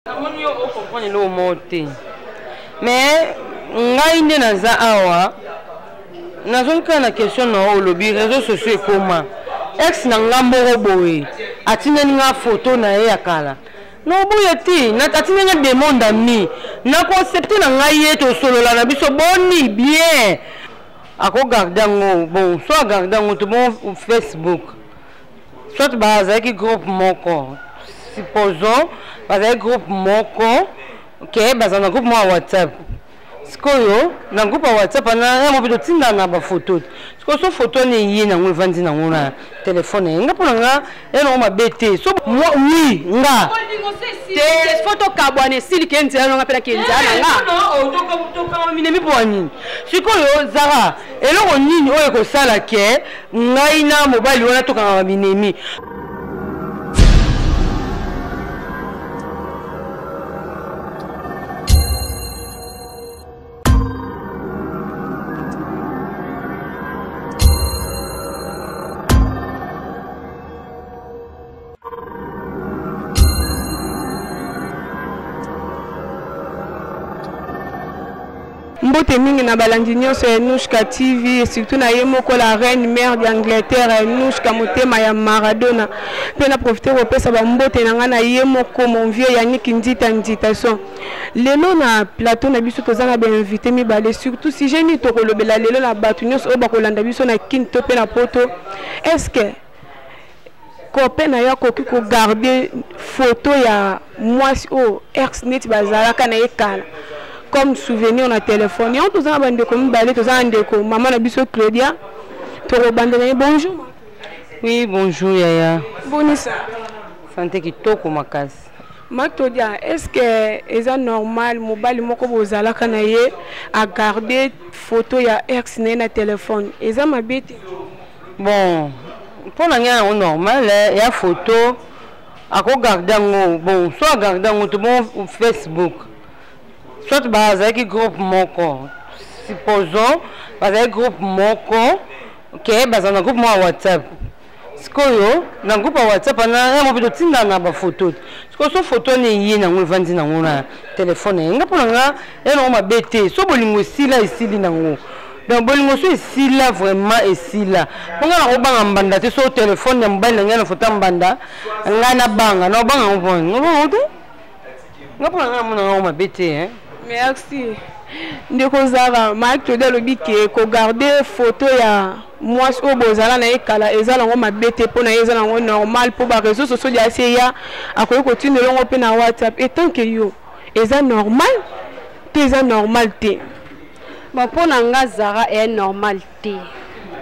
Mais ngai nde naza awa nazonka na question na olobi réseaux sociaux comment ex na ngamboro boye atinani nga photo na ye akala no boye ti na atinani nga demande ami na concept na ngai ye to solola na biso boni bien ako garder ngo bon soit garder ngo to bon Facebook soit baza ki groupe moko supposons baza groupe moko que baza na groupe mo WhatsApp sikoyo na groupe WhatsApp na mo bido tinda na ba photo siko so photo ni yi na ngwe vandi na ngona téléphone nga pona nga eno ma bete so oui nga te photo kabwane sili kenzi ano nga pela kenzi ana nga no to ka mine mi bwani sikoyo zara eloko nini oyo ko sala ke ngai na mobile wana to ka minemi. Mbote mingi na balandi nyonso ya Nushka TV et surtout na yemoko la reine mère d'Angleterre Nushka motema ya Maradona pe na profiter kopesa ba mbote na nga na yemoko mon vieux Yannick Ndita son lelo na plateau na biso tozanga ba invité mibale surtout si j'ai ni to kolobela lelo na batu nyonso o ba kolanda biso na kinto pe na poto est-ce que copain na ya koki ko garder photo ya mwasi o ex net bazala kana ekala comme souvenir na téléphone. On tous en bande comme balé, tous en déco. Maman na biso Claudia. Toro bande bonjour. Oui, bonjour Yaya. Bonisa. Santé qui toko makasi. Ma Claudia, est-ce que c'est normal mobile moko bozala kana ye à garder photo ya ex na téléphone? Eza mabete. Bon, pour la normal, il y a photo à garder ngo bon, soit garder ngo to bon Facebook. Soit baza ki groupe moko supposons baza groupe moko que baza na groupe mo WhatsApp sikoyo na groupe WhatsApp na mo bido tinda na ba photo siko so photo ni yi na ngwe vandi na ngona téléphone nga pona nga eno ma bete so bolingo sila esili na ngo donc bolingo so esila vraiment esila ponga na obanga mbanda te so téléphone ya mbanda nga na photo mbanda nga na banga na obanga ngo te nga pona nga mona ma bete hein. Merci. Ndeko Zara, Mike Claudia lobi ke ko garder photo ya mwasi o bozala na ekala ezala ngo mabete pona ezala ngo normal po ba réseaux sociaux ya seya akoyi ko tindelo ngo pe na WhatsApp et tant que yo eza normal te bon pona nga Zara est normal te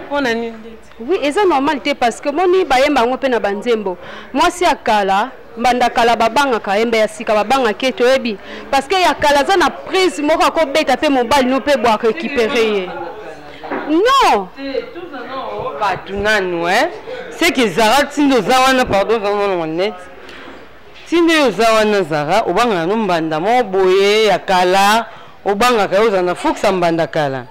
pona ni oui eza normal te parce que moni bayemba ngo pe na banzembo mwasi akala mbanda kala babanga ka embe ya sika babanga ke toyebi parce que ya kala za na prise moko ko beta pe mobile no pe boire récupérer non ba tunanu c'est que Zara tindo zawana pardon vraiment net tindo zawana Zara obanga no mbanda mo boye ya kala obanga ka yoza na fuksa mbanda kala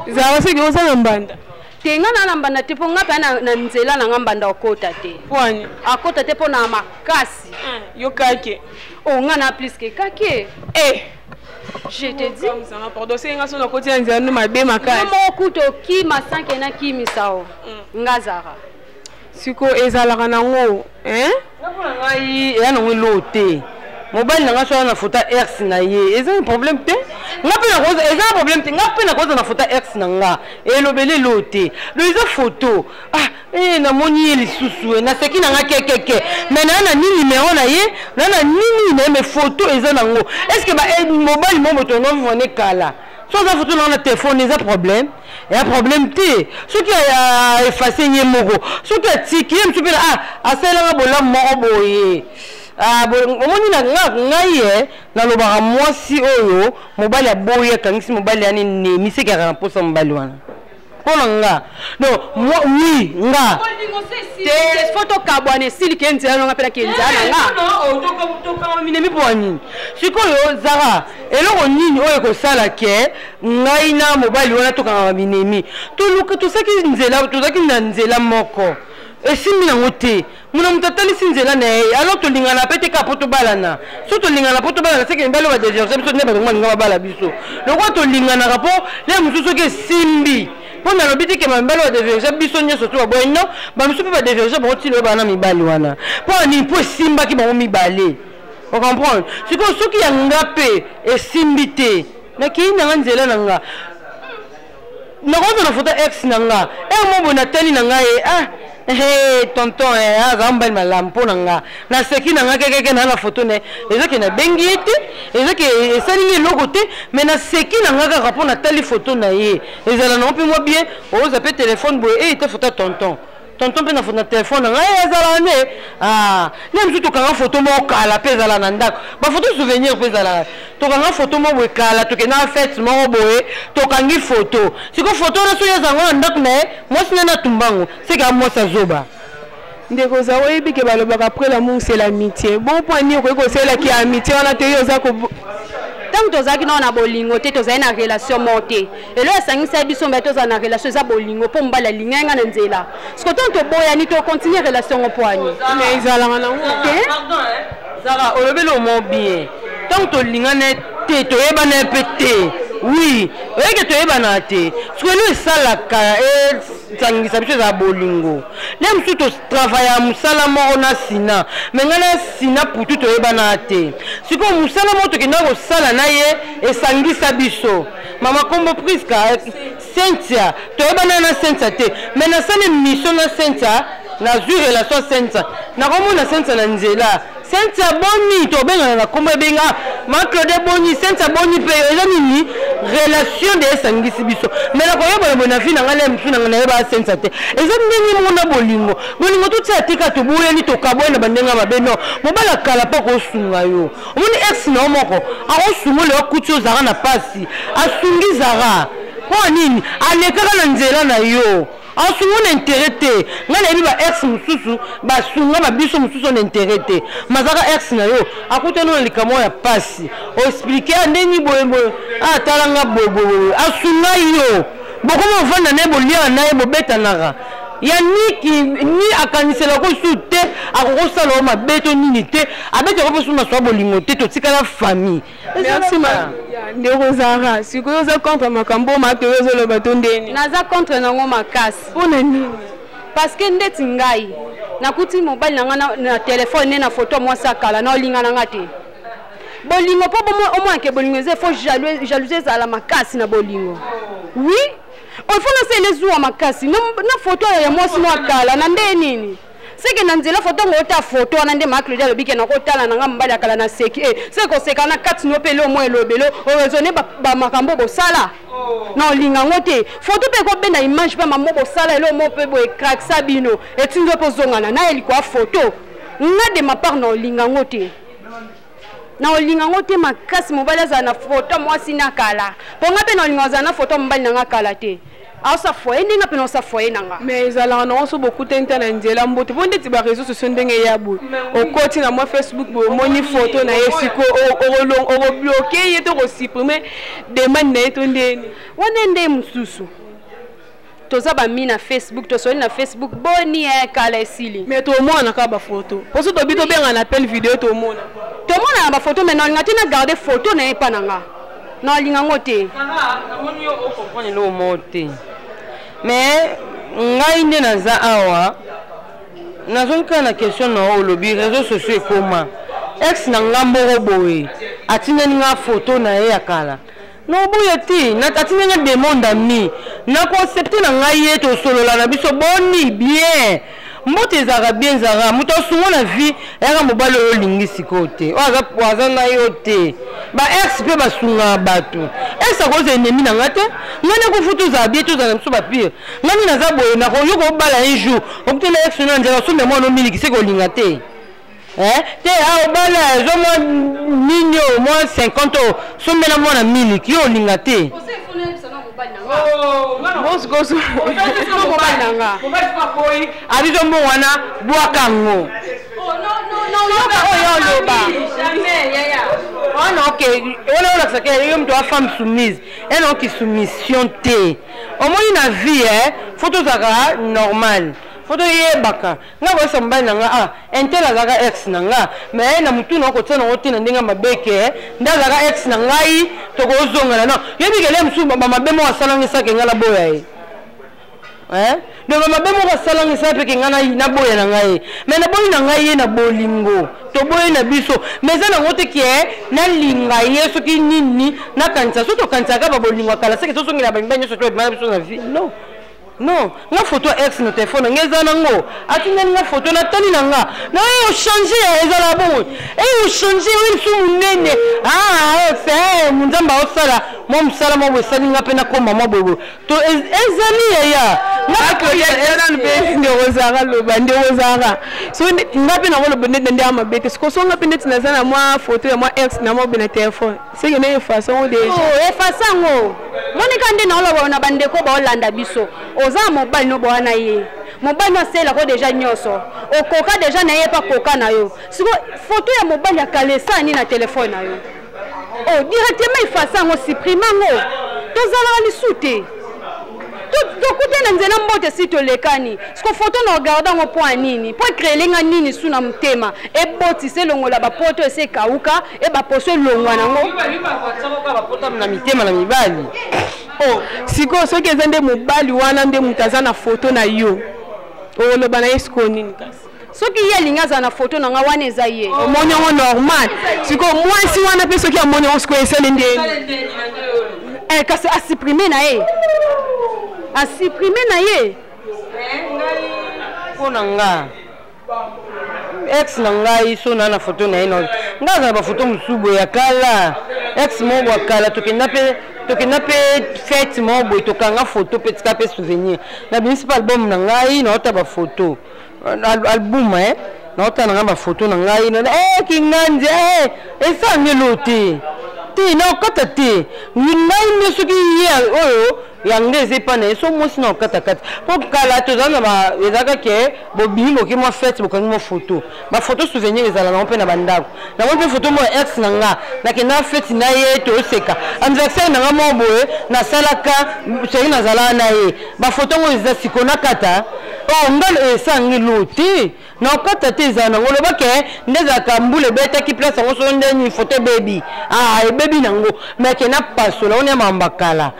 Zara c'est que oza mbanda tenga na mbanda te po ngapa na nzela na ngambanda okota te kwani akota te po na makasi yo kake o ngana plus que kake je te dis comme ça pardon c'est nga so na koti nzela no mabe makasi mo kuto ki masanke na ki misao ngazara siko ezalaka nango ngapona ngai ya no lote mobile na ngaso na photo ex na ye eza un problème te ngapena koza eza un problème te ngapena koza na photo ex na nga elobele lote lo eza photo na moni eli susu na seki na nga kekeke mais na ni numéro na ye na nini na me photo eza nango est-ce que ba mobile mo moto no vone kala so za photo na téléphone eza problème et un problème te ce qui a effacé nye moko ce qui a tiki mtu pela asela nga bola moko boye omoni na ngai na lobaka mwasi oyo mobali ya boye kangisi mobali ya nini misekaka na posa mobali wana pona nga non oui nga te photo kabwane sili kenzi ano nga pela kenzi ana nga to ka mine mi bwani sikoyo Zara eloko nini oyo ko sala ke ngai na mobali wana to ka minemi to luka to saki nzela to saki na nzela moko esimbi nango te muna mutu atalisi nzela na ye alors tolingana pe te ka po tobalana so tolingana po tobalana seke mibali oyo badeverge biso nde balingo balinga babala biso lokwa tolinganaka po le mosusu soki esimbi mpo nalobi te ke mibali oyo badeverge biso nyonso to baboye no bamisu mpe badeverge bango ntina oyo bana mibali wana mpo anini mpo esimbaki bango mibale ocomprendre sikoyo soki yanga mpe esimbi te nakei nanga nzela na nga nakoza na foto ex na nga mobo natali na nga ye tonton aza mbali malamu mpo na nga naseki na nga kekeke na foto ne ezaki nabengi ye te ezaki esalingi eloko te me naseki na nga kaka mpo natali foto na ye ezala nango mpe mwa bien oza mpe telefone boye ete foto ya tonton mpe na foto na telefone na nga ezala ne nde mosu tokanga foto moko kala mpe ezala na ndako bafoto souvenir mpe ezala tokanga foto moko boye kala tokenda fete moko boye tokangi foto siko foto wana soki ezango na ndako na ye mwasi nde natumbango seka mwasi azoba ndeko za oyebi ke balobaka après l'amour c'est l'amitié bon point ni okoki kosalelaki amitié wana te yo oza ntango tozalaki nao na bolingo te tozali na relation moko te elo esangisa biso mbe tozala na relation eza bolingo mpo mobali alingai nga na nzela siko ntango toboyani tocontinue relation ngo mpo ani mais ezalaka nango te zara olobeli omo bien ntango tolingana te toyebana mpe te oui oyeke toyebana te siko elo esalaka esangisa biso eza bolingo le mosusu totravaille mosala moko na sina me ngai na sina putu toyebana te sikoyo mosala moko tokendaka kosala na ye esangisa biso mama kombo priska Cynthia toyebana na Cynthia te me nasali mission na Cynthia nazwi relation Cynthia nakomona Cynthia na nzela Cynthia boni tobengana na kombo ebenga ma Claude boni Cynthia boni pe eza nini relation de esangisi biso me nakoyebana bona fi na ngale msu na ngana yeba Cynthia te eza ndenge mona bolingo tuti atika tobuyeli tokabwena bandenga mabeno mobala kala pa kosunga yo omoni ex na moko akosunga le okuti ozara na pasi asungi zara po nini alekaka na nzela na yo asunga na intérêt te nga nayebi ba ex mosusu basunga babiso mosusu na intérêt te mazaka ex na yo akutana na likambo ya pasi oexplike ndeni boyeboye atalanga boboye asunga yo bokoma ovanda na ye bolia na ye bobetanaka ya ni akanisela kosu te akokosala o mabe to nini te abetaka mpe so maswa bolingo te totikala famille merci ndeko zara sikoyo oza contre makambo mate oyo ozoloba to ndeni naza contre nango makasi mpona nini parce que ndeti ngai nakuti mobali na nga na telefone ne na foto mwasi akala na olinga na nga te bolingo mpo omonake bolingo eza fo jalousie ezala makasi na bolingo oui ofuna se lezuwa makasi na foto ya mwasi no akala na nde nini seke na nzela foto ngo ta foto wana nde ma Claudia lobike na kotala na nga mbali akala na seki seke oseka na kati no pele mo elobelo o raisonner ba makambo bosala na olinga ngo te foto pe ko benda image pa mambo bosala elo mo pe bo crack sabino etinzo po zongana na eliko a foto nga de ma part na olinga ngo te na olinga ngo te makasi mobali aza na foto mwasi na kala po nga pe na olinga aza na foto mbali na nga kala te asa foye ndinga pe na sa foye nanga mais ezalaka nango so bokuta nte na nzela mbote mpo ndeti bareseau sociaux ndenge ya boye okoti na mwa Facebook boye omoni foto na ye siko okobloke ye to kosupprime demande na ye to ndeni wana nde mosusu toza bami na Facebook tosoli na Facebook boni kala esili mais tomona kaka bafoto mpo so tobi tobenga na appel video tomona na bafoto mais nalinga te na garde foto na ye mpa na nga na olinga ngo te namoni yo okomprendre lo mo te mais ngai nde naza awa nazongi na question na olobi réseaux sociaux ekoma ex na nga mboko boye atindani nga foto na ye ya kala noboye ti atindani nga demande ami nakoaccepte na ngai ye tosolola na biso boni bien mbote ezalaka bien ezalaka moto asunga na vie eyaka mobali oyo olingi sikoyo te oyo aza na yo te ba ex mpe basungaka bato ex akoza enemi na nga te ngai nakofu tozala bie tozala na biso bapire ngai nini naza boye nakoyoka obala un jour okuti na ex na nzela osombe mwana omiliki seke olinga te te obala ezomwa nini o mwa 50 o sombela mwana miliki yo olinga te abizo mbo wana bwakango wana olakisaka yo mtu wa femme soumise enoki soumission te omoni na vie fo tozalaka normal photo yebaka nga ko samba na nga intel azaka ex na nga mais na mutu na ko tsana oti na ndinga mabeke ndazaka ex na ngai to ko zonga na yebikele msu mabemo wasalangisa ke ngala boya donc mabemo wasalangisa pe ke ngana na boya na ngai mais na boya na ngai na bolingo to boya na biso mais za na ngote ki na linga yeso ki nini na kanisa so to kanisa ka ba bolingo kala seke to songi na ba mbanyo so to ba biso na vie non nga photo ex na téléphone ngeza nango atinga nga photo na tani nanga na yo changer ezala bon yo changer oui su munene c'est munzamba osala mo msala mo wesani nga pena ko mama bobo to ezali ya nga ko ya na be ndi ozara lo bande ozara so nga pena ko lo bande ndi amabete so nga pena tinazana moi photo ya moi ex na mo bena téléphone c'est que na façon déjà façon monika ndi na lo na bande ko ba olanda biso oza mobile no boana ye mobile no sela ko déjà nyoso okoka déjà na ye pa koka na yo siko photo ya mobile ya kalesa ni na téléphone na yo directement ifasa ngo supprimer ngo tozala li sute to kutena nzela mbote sito lekani siko photo na regarda ngo point nini po créer nga nini suna mtema e boti se longola ba poto ese kauka e ba poso longwa nango ba poto na mitema na mibali siko soki eza nde mobali wana nde mutaza na photo na yo oloba na yesko nini kasi soki ye lingaza na photo na nga wana eza ye omoni yango normal siko mwasi wana pe soki amoni yango siko esele ndeni kasi asupprime na ye mpona nga ex na ngai so na photo na ye nga aza na bafoto mosubu ya kala ex moko akala tokenda pe fete moko boye tokanga photo pe tika pe souvenir na bimisi pa album na ngai naota bafoto album naota na nga bafoto na ngai kinganzi esangelo te naokata te ngai nde soki ye oyo yango eza epa na ye so mwasi na okatakata mpo kala toza na ezaka ke bobimi boki mwa fete bokangi mwa foto bafoto souvenir ezala nango mpe na bandako nango mpe foto mwa ex na nga nakenda fete na ye tooseka anniversaire na nga mwa boye nasalaka soki nazala na ye bafoto ngo eza siko nakata nga esangi lo te naokata te ezala nango lobake nde ezalaka mbula ebetaki place yango so ndeni foto ebebi ebebi nango me akenda pasola one mambakala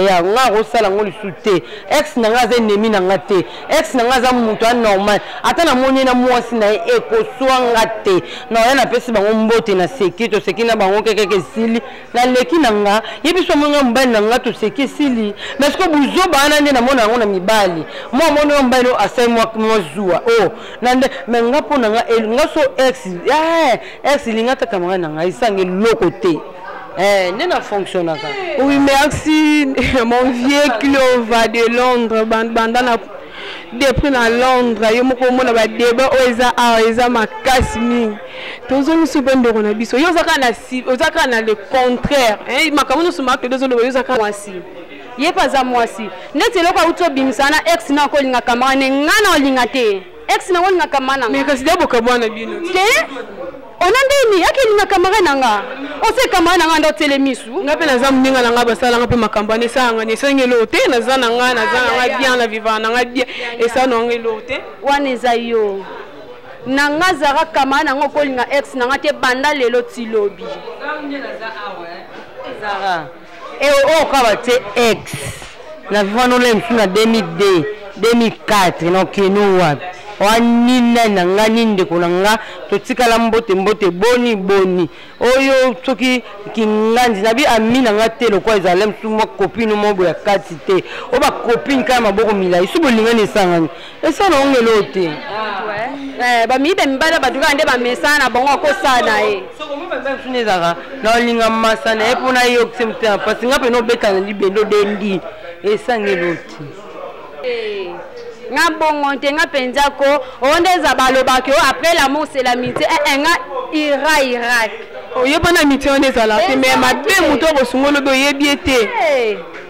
ya nga kosala ngo lisu te ex na nga aza enemi na nga te ex na nga aza moto anormal ata namoni na mwasi na ye ekoswa nga te na oya napesi bango mbote na seki toseki na bango kekeke esili naleki na nga ye biso monga mobali na nga toseki esili mais siko buzoba wana nde namona yango na mibali mwa amoni yo mobali asali mwa zuwa nande me nga mpo na nga so ex linga takamanga na nga esange loko te ne na fonctionnaka. Oui, merci mon vieux Clova de Londres bandana depuis na Londres yo moko mona ba débat eza makasi mingi tozo subendo na biso yo zaka na le contraire makamono suma que dozo yo zaka mwasi ye paza mwasi neti loko uto bimisana ex na ko linga kamane ngana olinga te ex na olinga kamana mais kasi dabo kabwana bino te onandeni yake linga kamara nanga ose kamara nanga ndo telemisu ngape na zamu ninga nanga basala ngape makambane sanga ni sengelo te na zana nga bien la vivana nga bien et ça no ngelo te wane za yo nanga zara kamara nanga ko linga ex nanga te banda lelo tilobi zara kaba te ex na vivano le msu na 2002 2004 na kenu wapi wanina nanga ninde kunanga totikala mbote boni oyo soki kinganzi nabi amina ngate lokwa ezale msuma copine mobo ya kati te oba copine kama maboko milai subolingani sangani esa na ongelo te ba mibe mbala baduka nde ba mesana bongo ko sana soko mo ba sunezaka na olinga masana epona yo ksemta parce ngape no beta na libendo dendi esa ngelo te nga bongo te nga penza ko ondeza balobaki après l'amour c'est l'amitié nga Irak oyebana amitié ondeza la te mais mabe muto ko sungolo do yebiete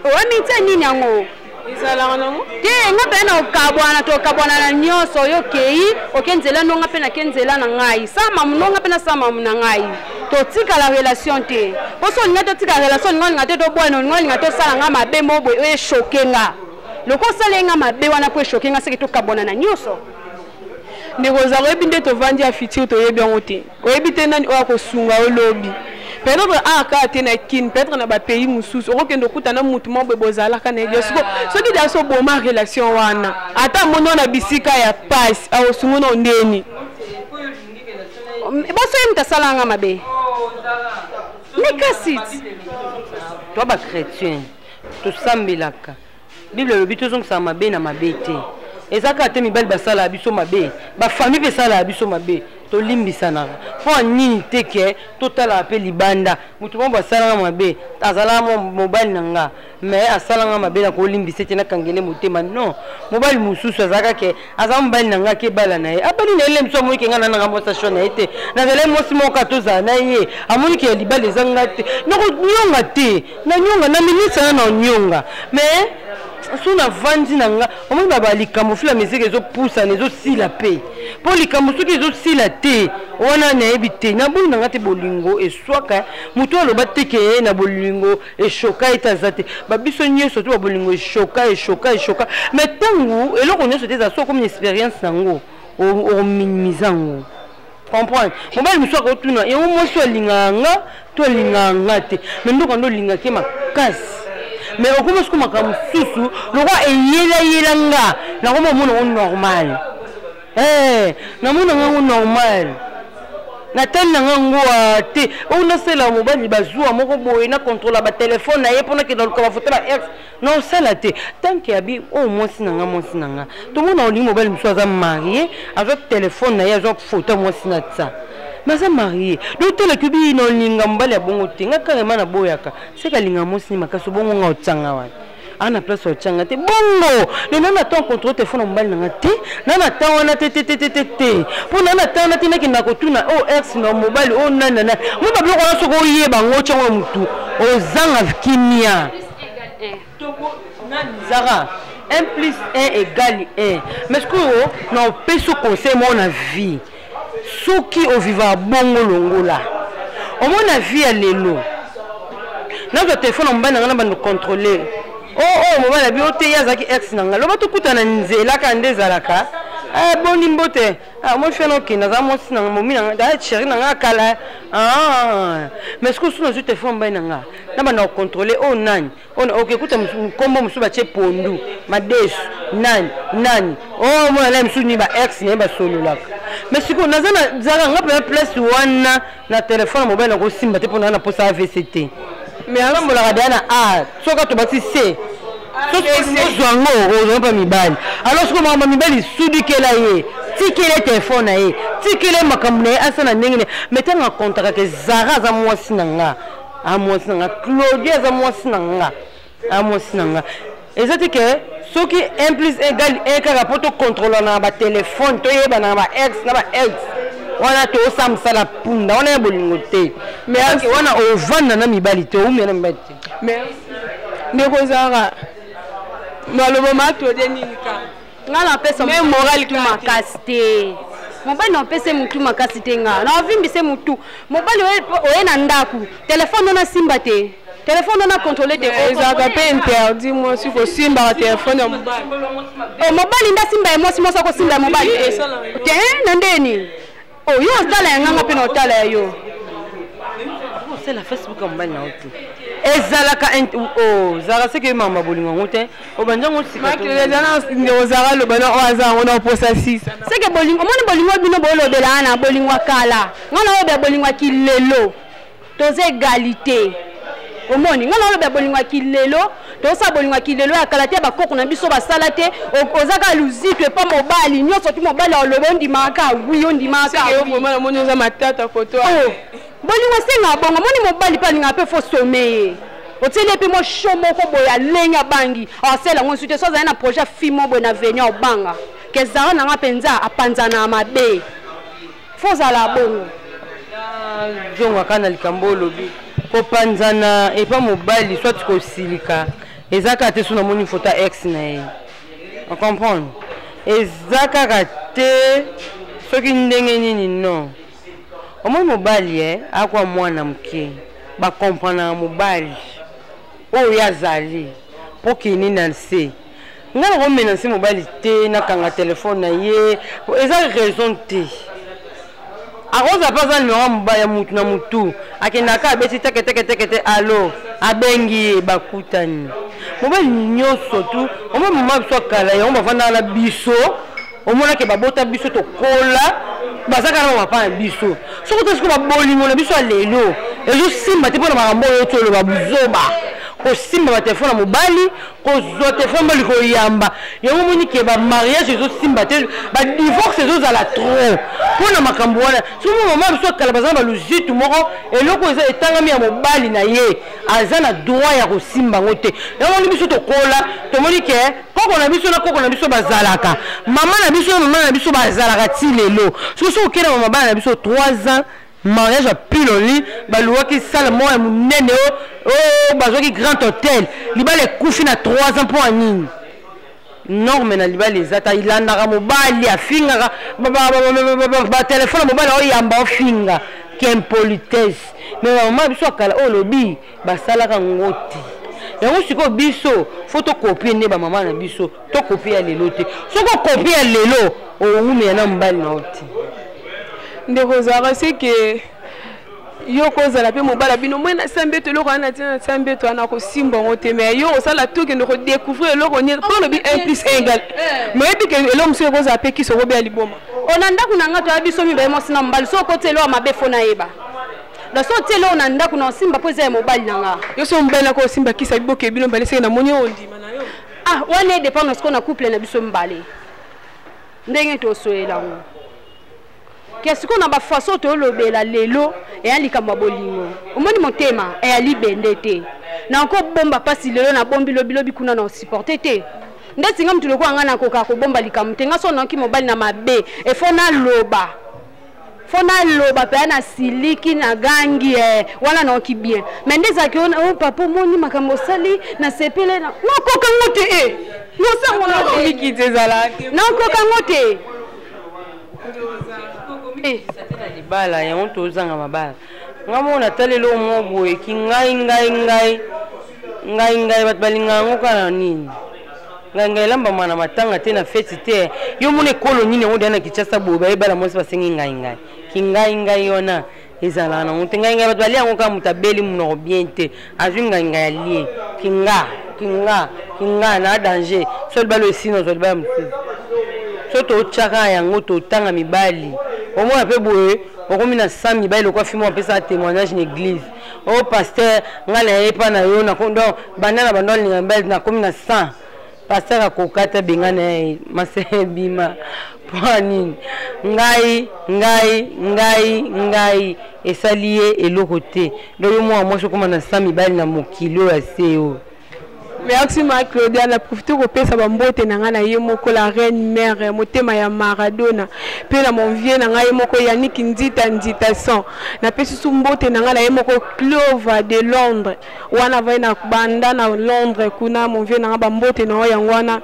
amitié nini yango izala nango te nga pena okabwana to kabwana na nyoso yo kei okenzela no nga pena kenzela na ngai sama munonga pena sama muna ngai to tika la relation te oso nga to tika relation nga to bwana nga to sala nga mabe mobo e choquer nga loko salenga mabe wana po choquer nga seki to kabona na nyoso Nekoza oyebi nde tovandi ya fitiri toyebi yango te oyebi te nani oyo kosunga olobi peut-être aka te na kini peut-être na bapays mosusu okokende okutana mutu mo boye bozalaka na ye soki dia so boma relation wana ata mono na bisika ya pasi akosunga na ndeni boso ye mutu asalanga mabe nekasi to bachrétien tosambelaka bible elobi tozongisa mabe na mabe te ezaka te mibali basala biso mabe bafamille mpe esala biso mabe tolimbisanaka mpo nini te ke totalaka mpe libanda motu mo basalanga mabe azalaka mobali na nga mais asalanga mabe na kolimbisa te nakangele motema non mobali mosusu azalaka ke azala mobali na nga ke ebala na ye abali na ye le miso amoni ke nga nananga mwasasio na ye te nazala mwasi moko atozala na ye amoni ke libala ezanga te nakonyonga te nanyonga na minisana na onyonga mais so na vandi na nga omoni baba likambo fila meseke ezopusana ezosila pe mpo likambo soki ezosila te wana nayebi te na boli na nga te bolingo eswaka moto aloba te ke na bolingo eshoka ete aza te babiso nyonso te babolingo eshoka mais ntango eloko nyonso te eza so komi expérience nango ominimiza yango comprendre mobali mosu akotuna yango mwasi alingaka nga to alingaka nga te mais ndoko ando olingaki makasi mais au moins comme un soussou le roi est yela na comme mon normal na mon normal na tel na ngo te on a c'est la mobile bazua moko boye na contrôle ba téléphone na ye pona ke dans le photo la ex non c'est la te tant que abi au moins sinanga tout le monde a une mobile monsieur marié avec téléphone na ye avec photo moi sinatsa mais ça marié donc tel que bi no linga mbale bongo tinga carrément na boyaka c'est ka linga mosi makaso bongo nga otsanga wa ana place otsanga te bongo le nana ton contrôle téléphone mbale na te nana ta wana te pour nana ta na tina kinda ko tuna oh ex no mobile oh nana mo ba blo ko soko yeba ngocha wa mutu ozanga kimia toko nani zara 1 plus 1 égale 1 mais ce que non peut se conseil mon avis soki oviva bongo longola omona vie ya lelo nazo telefone mbana ngana bando contrôler mobala bi ote yazaki ex nanga loba tokutana nzela ka ndezalaka boni mbote moi fais no kina za mosi nanga momi nanga da chérie nanga kala mais ce que sous notre téléphone mbana nanga na bando contrôler nani ok kuta mkombo musuba che pondu madesu nani moi la msuni ba ex ne ba sololaka mais si on a un place wana na téléphone mobile ko simba te pona na posa AVCT mais alors mo la radana soka to bati C so pas mibali alors ce que mama mibali sudi ke la ye tikele téléphone na ye tikele makamne asana ndengene metanga contrat ke Zara za mwasi nanga mwasi nanga Claudia za mwasi nanga mwasi nanga ezati ke soki 1 plus 1 égale 1 ka rapport contrôle na ba téléphone to yeba na ba ex wana to samsala punda wana bolingo te mais wana ovanda na mibali te ou na mibali te mais nekozara malobo mato de ninika ngala pesa mais moral tu makasti mobali na pesa mutu makasi te nga na vimbise mutu mobali oye na ndaku téléphone na simba te téléphone on a contrôlé des ezaka pe interdit moi si ko simba téléphone ya mobali mobali nda simba moi si moi ko simba mobali te nandeni yo tala nganga pe no tala yo c'est la Facebook mobali na otu ezalaka zara c'est que mama bolingo ngote obanjango sika to ezana ndeko zara lo bana oaza ngona posa 6 c'est que bolingo moni bolingo bino bolobela na bolingo kala ngana obe bolingo kilelo toze égalité omoni ngana lobe bolingwa kilelo to sa bolingwa kilelo akala te bakoko na biso basala te ozaka luzitu epa mobali nyonso tu mobali olobe ondimaka wi ondimaka yo vraiment moni oza matata photo bolingwa senga bongo moni mobali pa linga pe fo sommer otele pe mo shomo ko boya lenga bangi asela ngo sute so za na projet fimo bo na venir obanga kezara na ngapenza apanzana mabe fo za la bongo jonga kana likambo lobi ko panzana et pas mobile soit ko silika ezaka te suna moni photo ex na ye on comprend ezaka te soki ndenge nini non omo mobile akwa mwana mke ba comprendre mobile o yazali pour kini na se nga na komenanse mobali te nakanga telefone na ye eza raison te akoza pa aza numéro mobali ya mutu na mutu akendaka abeti tekete alo abengi ye bakutani mobali nyonso tu omwe mama biso akala yango bafandaka na biso omonake babota biso tokola bazaka na mapa na biso soki te siko babolingo na biso ya lelo ezosimba te mpona makambo oyo toloba buzoba kosimba batelefone ya mobali kozwa telefone mobali koyamba yango monike bamariage ezosimba te badivorce ezozala trop mpona makambo wana soki mama biso akala baza na baluzitu moko eloko eza etangami ya mobali na ye aza na droit ya kosimba yango te yango ni biso tokola tomoni ke koko na biso na koko na biso bazalaka mama na biso na mama na biso bazalaka ti lelo soki soki okenda mabala na biso 3 ans mariage à piloli balouaki salle moya munene o bazwaki grand hôtel libala ekufi na 3 ans mpo anini norme na libala ezata ilandaka mobali afingaka batelefone mobali oyamba ofinga qu'impolitesse mais bamama biso akala oyo lobi basalaka ngo te yango sikoyo biso fo tokopie nde bamama na biso tokopie ya lelo te soki okopie ya lelo owumela na mobali na yo te ndeko zara c'est que yo kozala pe mobala bino mwena sambeto eloko wana tina sambeto ana kosimba ngo te mais yo osala tout que ndeko découvrir eloko ni pour le bi 1 plus 1 égale mais bi que eloko monsieur kozala pe ki soko be ya liboma ona ndaku na ngato ya biso mi ba emosi na mbali so kotelo mabe fona yeba da so telo na ndaku na simba po za mobali na nga yo so mbali na ko simba kisa biboke bino mbali se na moni ondima na yo wana dépend ce qu'on a couple na biso mbali ndenge to soela ngo qu'est-ce qu'on a ba façon to lobela lelo et alikamba bolingo omoni motema e ali bendete na ko bomba pasi lelo na bombi lobi kuna na supporter te ndeti ngam tuloko anga na koka ko bomba likamte nga so na ki mobali na mabe e fona loba pe na siliki na gangi wala na ki bien mais ndeza ki on papa moni makambo sali na sepele na koka ngote no sa mona ko mikite zalaki na koka ngote libala yango tozanga mabala ngamona talelo moboye ki ngai bato balinga yango kana nini ngai lamba mwana matanga te na feti te yo mona ekolo nini yango dana kichasa boye bayebala mwasi basengi ngai ki ngai yona ezala nango te ngai bato balia yango kaka moto abeli monoko bien te azwi ngai alie kinga na danger so libala esino so libala mosusu so tochaka yango totanga mibali omona pe boye okomi na 100 mibali lokwa fimo apesa témoignage na église o pasteur nga na yepa na yo na kondo bandana bandoli na mbali na komi na 100 pasteur akokata benga na masebima poni ngai esaliye eloko te donc moi mwasi okoma na 100 mibali na mokilo ya seo. Merci Claudia, na profité ko pesa bambote na nga na ye moko la reine mère motema ya Maradona pe na mon vieux na nga ye moko Yannick Nzita son na pesi su mbote na nga na ye moko Clova de Londres wana vai na banda na Londres kuna mon vieux na nga bambote na yango wana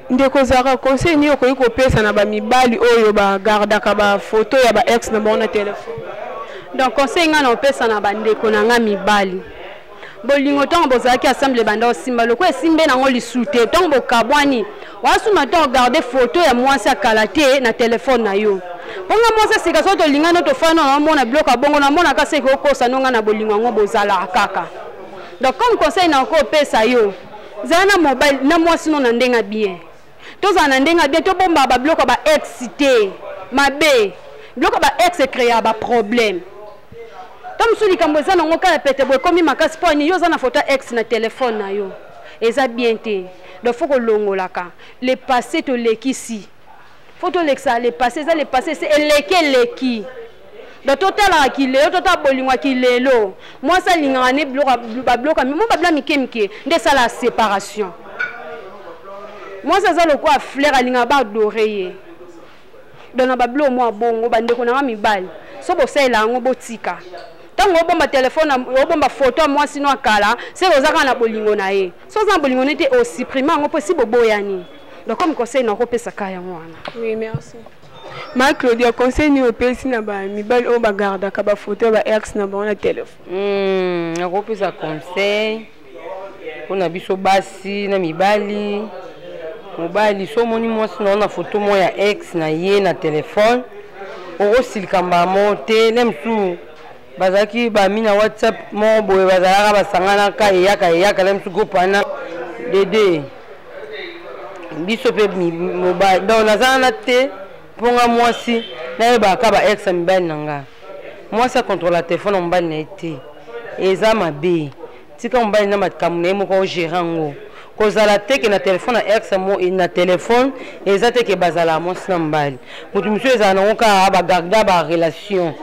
ndeko zara conseil ni ko pesa na ba mibali oyo ba gardaka ba photo ya ba ex na bona téléphone. Donc conseil nga na pesa na bandeko na nga mibali bolingo tongo bozaki assemble banda osimba loko esimbe nango lisute tongo bokabwani wasuma to garder photo ya mwasi akala te na telefone na yo ponga mwasi sika so to lingana to fana na mona bloka bongo na mona ka seko kosa nonga na bolingo ngo bozala kaka. Donc comme conseil na ko pesa yo zana mobile na mwasi no na ndenga bien to za na ndenga bien to bomba ba bloka ba excité mabe bloka ba ex créer ba problème. Comme si likambo eza nango kala pete boye komi makasi po ni yo za na photo ex na téléphone na yo eza bien te donc faut ko longolaka le passé to lekisi photo lexa le passé c'est leki donc total akile total bolingwa kilelo moi ça linga ne bloka mi mo babla mikemike nde ça la séparation moi ça za lokwa fleur alinga ba doreye donc na bablo mo bongo bandeko na mibali so bo sela ngo botika tango bomba téléphone bomba photo moi sino akala c'est ozaka na bolingo na ye so za bolingo nete o supprimer ngo possible boyani donc comme conseil na ko pesa kaya wana. Oui, merci. Ma Claudia conseil ni opesi na ba mibali o ba garda ka ba photo ba ex na bona téléphone. Na ko pesa conseil on a biso basi na mibali mobali so moni mwasi na photo mo ya ex na ye na telefone okosilika mbamo te lemsu bazaki bami na WhatsApp mo boye bazalaka basanganaka eyaka lemsu kopana dede biso pe mobali donc nazana te ponga mwasi nayebaka ba ex mibali nanga mwasi akontrôle la telefone mobali na ye te eza mabe tika mobali na makambo na ye moko ogéra ngo kozala teke na telefone na ex mo na telefone eza teke bazala mwasi na mobali motu mosusu ezala nango kaka bagarda barelation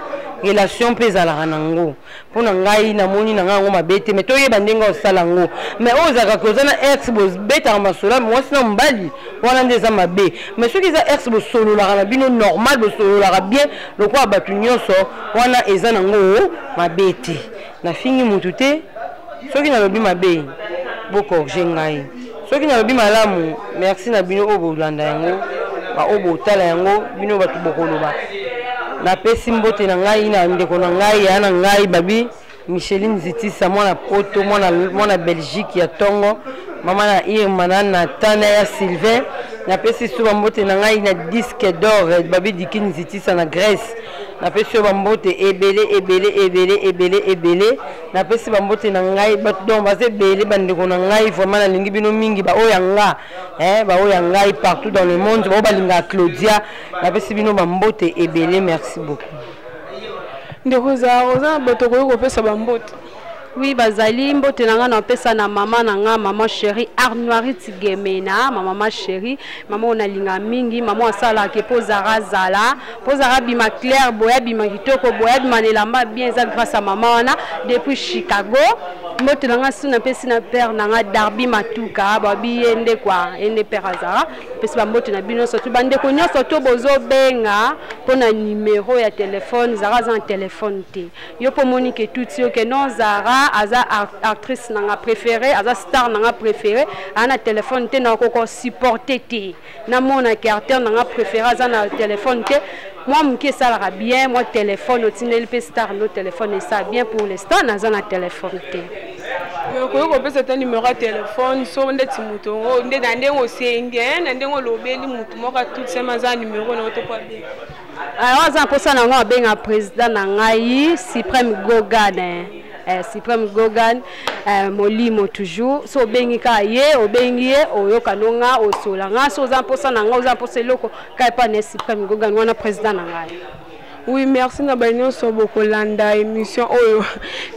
mpe ezalaka nango mpona ngai namoni na ngai yango mabe te me toyeba ndenge osala yango me oyo ezalaka koza na ex bobetaka masolo mwasi na mobali wana nde eza mabe me soki eza ex bosololaka na bino normal bosololaka bien lokola bato nyonso wana eza nango mabe te nafingi motu te soki nalobi mabe bokorge ngai soki nalobi malamu merci na bino oyo bolanda yango oyo botala yango bino bato bokoloba napesi mbote na ngai na ndeko na ngai ya na ngai babi Micheline Zitisa mwana poto mwana Belgique ya Tongo mama na Irma na Tana ya Sylvain napesi so mbote na ngai na disque d'or babi Dikini Zitisa na Grèce napesi bambote ebele napesi bambote na ngai bato donc baze bele bandeko na ngai vraiment na lingi bino mingi ba oyanga ba oyanga partout dans le monde ba balinga Claudia napesi bino bambote ebele merci beaucoup ndeko za bato ko pesa bambote. Oui, bazali mbote nanga na pesa na mama nanga mama chérie Arnoirit Gemena mama chérie mama onalinga mingi mama asala ke pozara zala pozara bima clair boya bima kitoko boya bima nelamba bien ça grâce à maman wana depuis Chicago mbote nanga suna pesi na père nanga Darby Matuka babi ende kwa ende père azara pesi ba mbote na bino surtout bande ko nyonso to bozo benga pona numéro ya téléphone zara za téléphone te yo po monique tout yo que non zara aza actrice nanga préférée aza star nanga préférée ana téléphone te na ko supporter te na mona caractère nanga préféré aza na téléphone te moi mke ça la bien moi téléphone otineli pe star no téléphone et ça bien pour l'instant naza na téléphone te ko pesa ta numéro de téléphone so ndeti muto nde na ndengo senge na ndengo lobeli mutu moka tout ça maza numéro na to pas bien alors aza posa na ngo benga président na ngai Supreme Gogan Supreme Gogan molimo toujours so bengi ka ye obengi ye oyoka nonga osolanga so za posa na ngo za posa loko ka pa ne Supreme Gogan wana président na ngai. Oui, merci na banyo so bokolanda émission oyo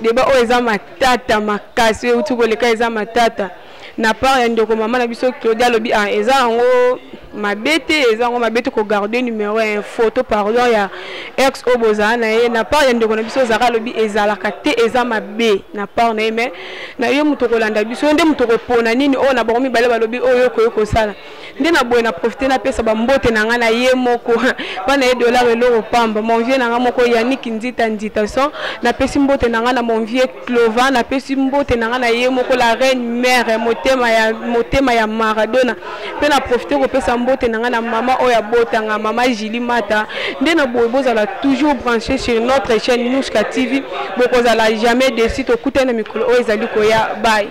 débat oyo eza matata makasi oyo tukoleka eza matata na part ya ndeko mama na biso Claudia lobi eza ngo mabete eza ngo mabete ko garder numéro un photo pardon ya ex oboza na ye na part ya ndeko na biso zaka lobi ezalaka te eza mabe na part na me na yo muto kolanda biso nde muto kopona nini o na bomi bale balobi oyo ko sala nde na boye na profiter na pesa ba mbote na nga na ye moko bana ye dollar eloko pamba mon vieux na nga moko Yannick Nzita son na pesi mbote na nga na mon vieux Clovan na pesi mbote na nga na ye moko la reine mère motema ya Maradona pe na profiter ko pesa mbote na nga na mama oya botanga mama Julie Mata nde na boye bozala toujours branché sur notre chaîne Nushka TV bokozala jamais décide okuta na mikolo o ezali ko ya bye.